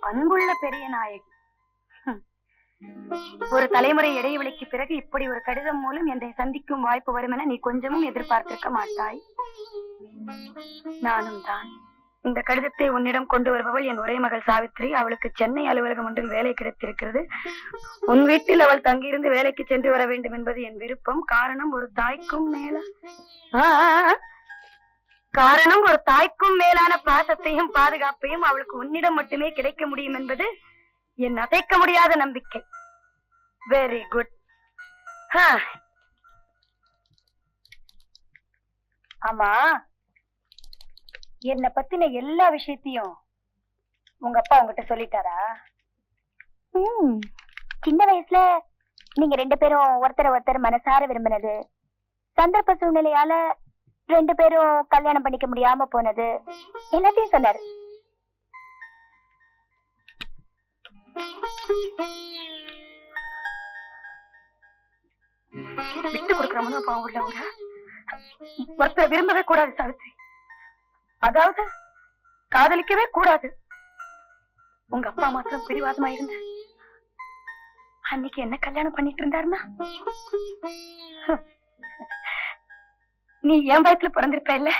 அன்புள்ள பெரிய நாயகி, ஒரு தலைமுறை இடைவெளிக்கு பிறகு இப்படி ஒரு கடிதம் மூலம் என்னை சந்திக்கும் வாய்ப்பு வரும் என நீ கொஞ்சமும் எதிர்பார்த்திருக்க மாட்டாய். நானும் தான். இந்த கடிதத்தை உன்னிடம் கொண்டு வருபவள் என் ஒரே மகள் சாவித்ரி. அவளுக்கு சென்னை அலுவலகம் ஒன்றில் வேலை கிடைத்திருக்கிறது. உன் வீட்டில் அவள் தங்கியிருந்து வேலைக்கு சென்று வர வேண்டும் என்பது என் விருப்பம். காரணம் ஒரு தாய்க்கும் மேலான பாசத்தையும் பாதுகாப்பையும் அவளுக்கு உன்னிடம் மட்டுமே கிடைக்க முடியும் என்பது என் அசைக்க முடியாத நம்பிக்கை. Very good. ஆமா, என்ன பத்தின எல்லா விஷயத்தையும் உங்க அப்பா உங்ககிட்ட சொல்லிட்டாரா? சின்ன வயசுல நீங்க 2 பேரும் ஒருத்தர் மனசார விரும்பினது, சந்தர்ப்ப சூழ்நிலையால 2 பேரும் கல்யாணம் பண்ணிக்க முடியாம போனது, எல்லாத்தையும் சொன்னாரு. விட்டு கொடுக்கறவனும் அப்பா உள்ளவங்க ஒருத்தர் விரும்பவே கூடாது சாவித்ரி. அதாவது காதலிக்கவே கூடாது. உங்க அப்பா மாத்திரம் பிடிவாதமா இருந்த அன்னைக்கு என்ன கல்யாணம் பண்ணிட்டு இருந்தாருன்னா நீ என் வயசுல பிறந்திருப்ப இல்ல?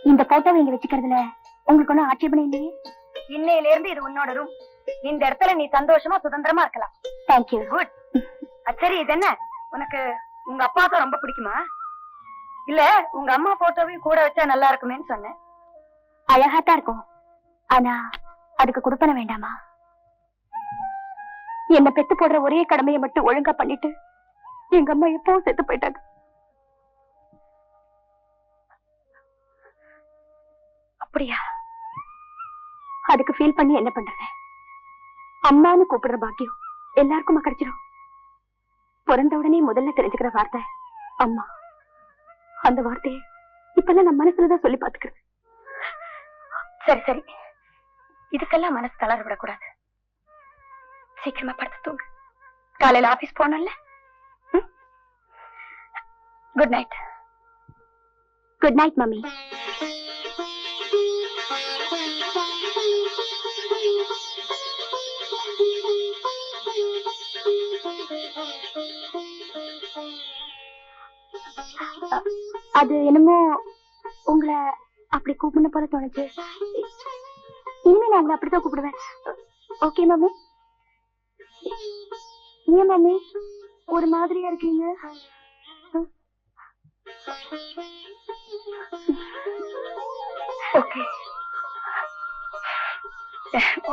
இந்த போட்டோவை இங்க வச்சுக்கிறதுல உங்களுக்கு ஒன்னும் ஆட்சேபனை இல்லையே? இன்னையில இருந்து இது உன்னோட ரூம். இந்த இடத்துல நீ சந்தோஷமா சுதந்திரமா இருக்கலாம். தேங்க்யூ. குட். சரி, இது என்ன, உனக்கு உங்க அப்பாவுக்கு ரொம்ப பிடிக்குமா? இல்ல உங்க அம்மா போட்டோவையும் கூட வச்சா நல்லா இருக்குமேன்னு சொன்னேன். அழகாத்தான் இருக்கும், ஆனா அதுக்கு கொடுப்பன வேண்டாமா? என்ன பெத்து போடுற ஒரே கடமையை மட்டும் ஒழுங்கா பண்ணிட்டு எங்க அம்மா எப்பவும் செத்து போயிட்டாங்க. அப்படியா? அதுக்கு ஃபீல் பண்ணி என்ன பண்றது? அம்மான்னு கூப்பிடுற பாக்கியம் எல்லாருக்கும் கிடைச்சிடும். பிறந்த உடனே முதல்ல தெரிஞ்சுக்கிற வார்த்தை அம்மா. அந்த வார்த்தையை இப்பெல்லாம் நான் மனசுலதான் சொல்லி பாத்துக்கிறேன். சரி சரி, இதுக்கெல்லாம் மனசு தளர விடக்கூடாது. சீக்கிரமா படுத்து தூங்கு. காலையில ஆபீஸ் போனோம்ல. Good night. Good night mummy. அது என்னமோ உங்களை அப்படி கூப்பிட போல தோணுச்சு. இனிமே நான் உங்களை அப்படித்தான் கூப்பிடுவேன். Okay mummy? ஏன் மம்மி ஒரு மாதிரியா இருக்கீங்க? Okay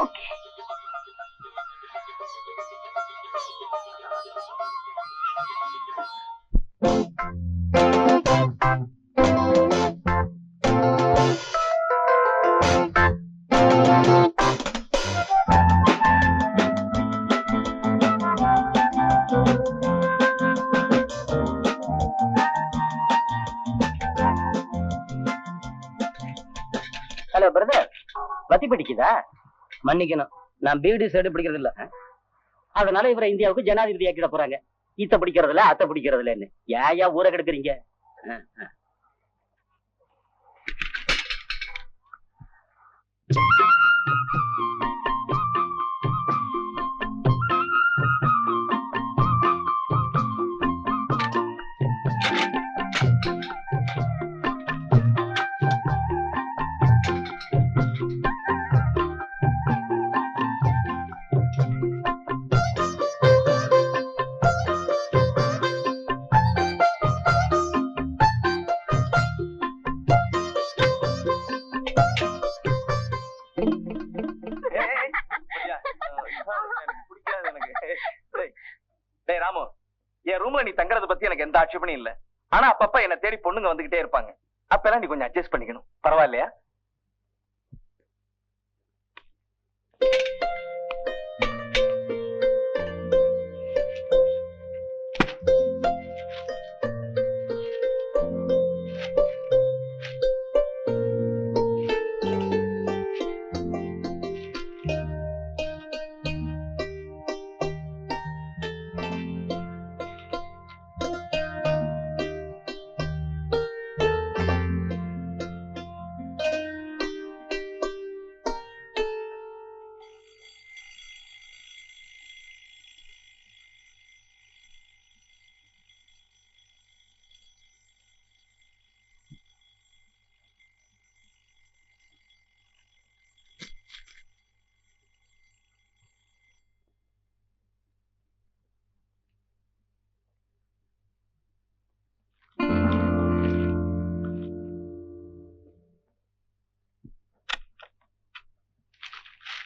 okay. ஹலோ பிரதர், வத்தி பிடிக்குதா? மன்னிக்கணும், நான் பீடி சைடு பிடிக்கிறது இல்ல. அதனால இவரை இந்தியாவுக்கு ஜனாதிபதி ஆக்கிட போறாங்க. இத்த பிடிக்கிறதுல அத்தை பிடிக்கிறதுலன்னு ஏயா ஊரை கெடுக்குறீங்க? ராமு, என் ரூம்ல நீ தங்கறத பத்தி எனக்கு எந்த ஆட்சேபனையும் இல்ல. ஆனா அப்பப்ப என்ன தேடி பொண்ணுங்க வந்துகிட்டே இருப்பாங்க. அப்பெல்லாம் நீ கொஞ்சம் அட்ஜஸ்ட் பண்ணிக்கணும். பரவாயில்லையா?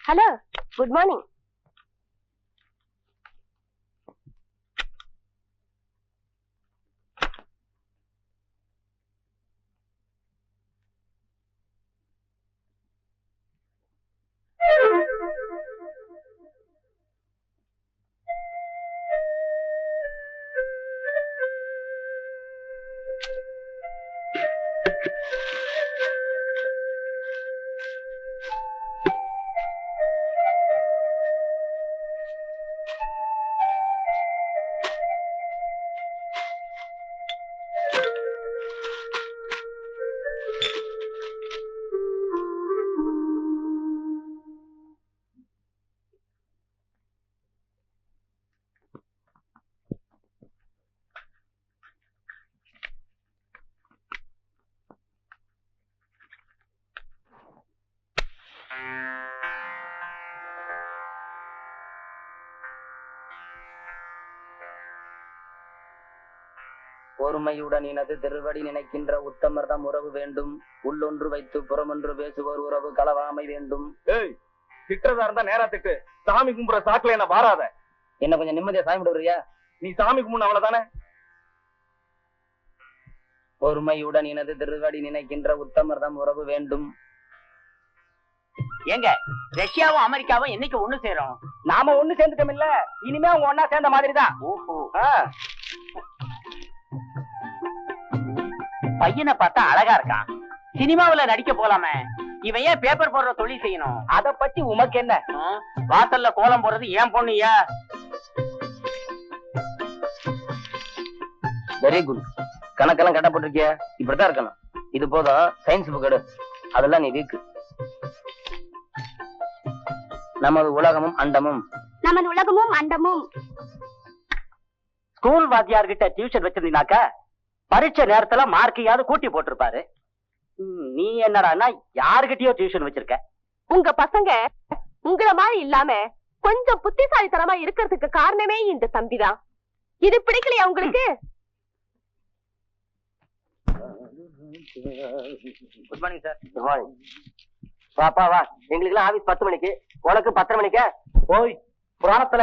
Hello, good morning. பொறுமையுடன் இனது திருவடி நினைக்கின்ற உத்தமர்தம் உறவு வேண்டும். உள்ளொன்று வைத்து புறமொன்று பேசுவோர் உறவு களவாமை வேண்டும். திட்டுறதா இருந்தா நேரா திட்டு. சாமி கும்புற சாக்குல என்ன வாராத. என்ன கொஞ்சம் நிம்மதியா சாமி விடுறியா? நீ சாமி கும்பிடு அவ்வளவுதானே. பொறுமையுடன் இனது திருவடி நினைக்கின்ற உத்தமர்தம் உறவு வேண்டும். ஏங்க, ரஷ்யாவும் அமெரிக்காவும் என்னைக்கு ஒண்ணு சேரும்? நாம ஒண்ணு சேர்ந்துட்டோம் இல்ல, இனிமே அவங்க ஒன்னா சேர்ந்த மாதிரிதான். ஓஹோ. பையனை பார்த்தா அழகா இருக்கான், சினிமாவுல நடிக்க போலாமே. இவன் ஏன் பேப்பர் போடுற தொழில் செய்யணும்? அத பத்தி உமக்கு என்ன? வாசல்ல கோலம் போடுறது ஏன் பொண்ணுயா? Very good. கணக்கெல்லாம் கட்ட போட்டிருக்கிய, இப்படித்தான் இருக்கணும். இது போதும். சயின்ஸ் புக் எடு, அதெல்லாம் நீ வீக்கு. நமது உலகமும் அண்டமும். நமது உலகமும் அண்டமும். ஸ்கூல் வாத்தியார்கிட்ட டியூஷன் வச்சிருந்தீங்கனாக்க பரீட்சை நேரத்துல மார்க்கையாவது கூட்டி போட்டிருப்பாரு. நீ என்னடான்னா யாருகிட்டயோ டியூஷன் வச்சிருக்க. உங்க பசங்க உங்களை மாதிரி இல்லாம கொஞ்சம் புத்திசாலித்தனமா இருக்கிறதுக்கு காரணமே இந்த தம்பிதான். இது பிடிக்கலையா உங்களுக்கு? Good morning sir. Good morning. பாப்பா வா, எங்களுக்கு எல்லாம் ஆபீஸ் 10 மணிக்கு, உனக்கு 10:30 மணிக்கா? ஓய், புராணத்துல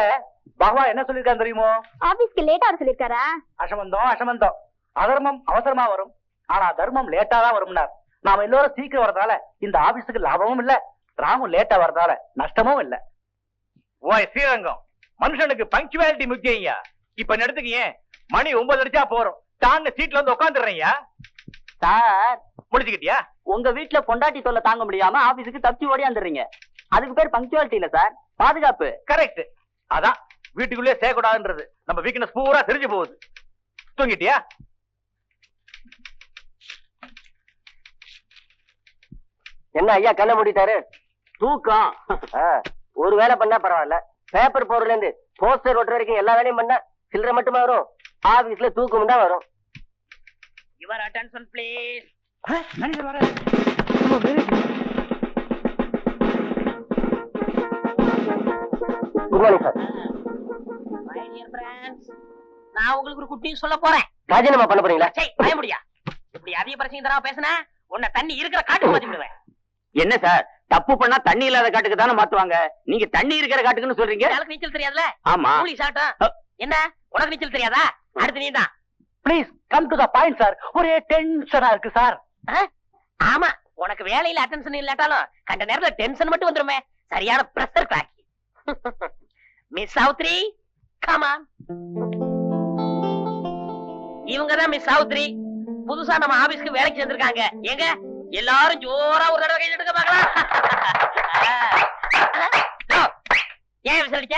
பகவான் என்ன சொல்லிருக்காரு தெரியுமோ? ஆபீஸ்க்கு லேட்டா வர சொல்லிருக்காரா? அசமந்தம் அதர்மம் அவசரமா வரும், ஆனா தர்மம் லேட்டா தான் வரும்னார். நாம எல்லாரும் சீக்கிரம் வரதால இந்த ஆபீஸுக்கு லாபமும் இல்ல, ராமும் லேட்டா வரதால நஷ்டமும் இல்ல. ஓய் ஸ்ரீரங்கம், மனுஷனுக்கு பங்க்சுவாலிட்டி முக்கியம்யா. இப்ப எடுத்துக்க, மணி 9 அடிச்சா போறோம், தாங்க சீட்ல வந்து உட்காந்துடுறேன்யா. சார், முடிச்சுக்கிட்டியா? உங்க வீட்டுல பொண்டாட்டி தொல்லை தாங்க முடியாம ஆபீஸுக்கு தப்பிச்சு ஓடியாந்துடுறீங்க. அதுக்கு பேர் பங்க்சுவாலிட்டி இல்ல சார், பாதுகாப்பு. கரெக்ட். அதான் வீட்டுக்குள்ளே செய்யக்கூடாதுன்றது. நம்ம வீக்னஸ் பூரா தெரிஞ்சு போகுது. தூங்கிட்டியா? என்ன ஐயா கண்ண மூடிட்டாரு? தூக்கம். ஒரு வேலை பண்ணா பரவாயில்ல, பேப்பர் போடுறதுல இருந்து போஸ்டர் ஒட்டுற வரைக்கும் எல்லா வேலையும் பண்ணா சில்லறை மட்டுமா வரும்? ஆபீஸ்ல தூக்கம் தான் வரும். Your attention please. Good morning sir. My dear friends, நான் உங்களுக்கு ஒரு குட்டி சொல்ல போறேன். ராஜினாமா பண்ண போறீங்களா? சே, பய முடியா. இப்படி அதிக பிரச்சனை தரா பேசினா உன்னை தண்ணி இருக்கிற காட்டுக்கு மாத்தி விடுவேன். என்ன சார், தப்பு பண்ணா தண்ணி இல்லாத காட்டுக்கு தானே மாத்துவாங்க, நீங்க தண்ணி இருக்கிற காட்டுக்குன்னு சொல்றீங்க? எனக்கு நீச்சல் தெரியாதுல? ஆமா. கூலி சாட்டம். என்ன உனக்கு நீச்சல் தெரியாதா? அடுத்து நீ தான். Please come to the point sir. ஒரே டென்ஷனா இருக்கு சார். ஆமா, உனக்கு வேலையில அட்டென்ஷன் இல்லாட்டாலும் கண்ட நேரத்துல டென்ஷன் மட்டும் வந்துருமே. சரியான pressure clock. Miss Savitri, come on. இவங்க தான் மிஸ் சாவித்ரி, புதுசா நம்ம ஆபீஸ்க்கு வேலைக்கு சேர்ந்திருக்காங்க. எங்க எல்லாரும் ஜோரா ஒரு தடவை கை எடுக்க பாக்கலாம். ஏன் விசாரிச்ச?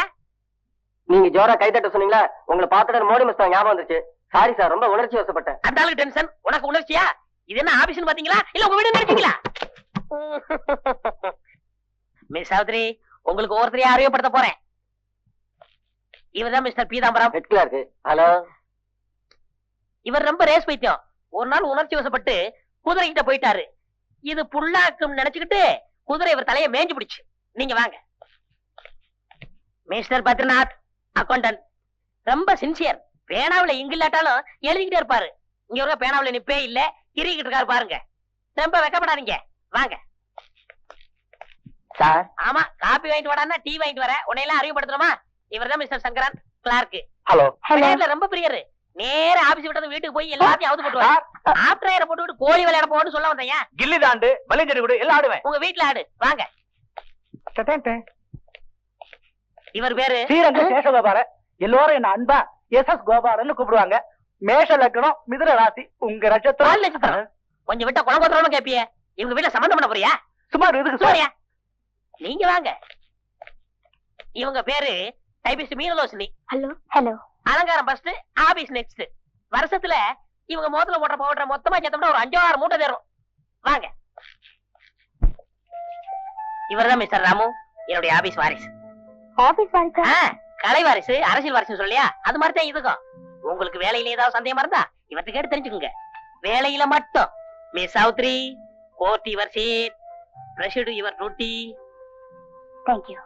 நீங்க ஜோரா கை தட்ட சொன்னீங்களா, உங்களை பார்த்துட்டு மோடி மஸ்தான் ஞாபகம் வந்துச்சு. சாரி சார், ரொம்ப உணர்ச்சி வசப்பட்டேன். அந்த ஆளுக்கு டென்ஷன், உனக்கு உணர்ச்சியா? இது என்ன ஆபீஸ்னு பாத்தீங்களா இல்ல உங்க வீடு நினைச்சீங்களா? மிஸ் சாவித்ரி, உங்களுக்கு ஒவ்வொருத்தரையும் அறிவுப்படுத்த போறேன். இவர்தான் mister Peethambaram. Head clerk. Hello. இவர் ரொம்ப ரேஸ் பைத்தியம். ஒரு நாள் உணர்ச்சி வசப்பட்டு குதிரை கிட்ட போயிட்டாரு. இது புல்லாக்கும் நினைச்சுக்கிட்டு குதிரை இவர் தலையை மேஞ்சு பிடிச்சு. நீங்க வாங்க. மிஸ்டர் பத்ரிநாத், அக்கௌண்டன்ட், ரொம்ப சின்சியர். பேனாவில இங்கில்லாட்டாலும் எழுதிக்கிட்டே இருப்பாரு. இங்க ஒரு பேனாவில நிப்பே இல்ல, கிரிக்கிட்டு இருக்காரு பாருங்க. ரொம்ப வெக்கப்படாதீங்க, வாங்க. சார். ஆமா, காபி வாங்கிட்டு வாடான்னா டீ வாங்கிட்டு வர. உன்னையெல்லாம் அறிமுகப்படுத்தணுமா? இவர்தான் மிஸ்டர் சங்கரன், கிளார்க். ஹலோ. ரொம்ப பிரியரு. நேர ஆபீஸ் விட்டது வீட்டுக்கு போய் எல்லாத்தையும் அவுத்து போட்டுவார். ஆப்டர் போட்டு கோழி விளையாட போன்னு சொல்ல வந்தேன். கில்லி தாண்டு, வலிஞ்சடி கூட எல்லாம் ஆடுவேன். உங்க வீட்டுல ஆடு. வாங்க. இவர் பேரு ஸ்ரீரங்க சேஷகோபால. எல்லோரும் என்ன அன்பா எஸ் கோபாலன்னு கூப்பிடுவாங்க. மேஷ லக்னம், மிதுன ராசி. உங்க நட்சத்திரம் கொஞ்சம் விட்டா குணம் கேப்பிய. இவங்க வீட்டுல சம்பந்தம் பண்ண போறியா? சுமார் இதுக்கு சோரியா, நீங்க வாங்க. இவங்க பேரு டைபிஸ்ட் மீனலோசினி. ஹலோ. ஹலோ. அலங்காரம் ஃபர்ஸ்ட், ஆபீஸ் நெக்ஸ்ட். வருஷத்துல இவங்க மோதல போடுற பவுடரை மொத்தமா சேர்த்தோம்னா ஒரு 5-6 மூட்டை தரும். வாங்க. இவர்தான் மிஸ்டர் ராமு, என்னுடைய ஆபீஸ் வாரிசு. ஆபீஸ் வாரிசா? கலை வாரிசு, அரசியல் வாரிசு சொல்லியா? அது மாதிரி தான் இதுக்கும். உங்களுக்கு வேலையில ஏதாவது சந்தேகமா இருந்தா இவர்கிட்ட கேட்டு தெரிஞ்சுக்குங்க. வேலையில மட்டும் miss Chowdhury, court your seat, pressure your duty. Thank you.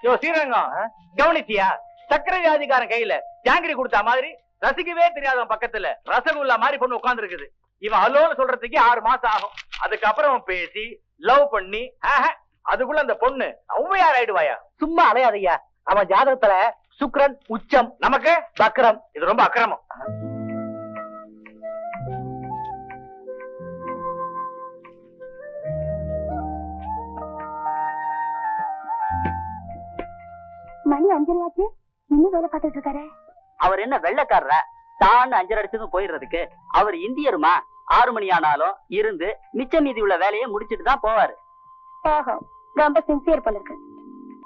யோ ஸ்ரீரங்கம், கவனிச்சியா? சக்கரை வியாதிக்காரன் கையில ஜாங்கிரி கொடுத்த மாதிரி ரசிக்கவே தெரியாதவன் பக்கத்துல ரசகுல்லா மாதிரி பொண்ணு உட்கார்ந்து இருக்குது. இவன் அலோன்னு சொல்றதுக்கு 6 மாசம் ஆகும். அதுக்கப்புறம் பேசி லவ் பண்ணி அதுக்குள்ள அந்த பொண்ணு ஔவையார் ஆயிடுவாயா? சும்மா அலையாதையா. அவன் ஜாதகத்துல சுக்கிரன் உச்சம், நமக்கு வக்ரம். இது ரொம்ப அக்கிரமம். மணி 5:30 ஆச்சு, இன்னும் வேலை பார்த்துட்டு இருக்காரு. அவர் என்ன வெள்ளைக்காரரா? தான் 5 அடிச்சதும் போயிடுறதுக்கு. அவர் இந்தியருமா? 6 மணி ஆனாலும் இருந்து மிச்ச மீதி உள்ள வேலையை முடிச்சிட்டு தான் போவாரு. ஓஹோ, ரொம்ப சின்சியர் போல இருக்கு.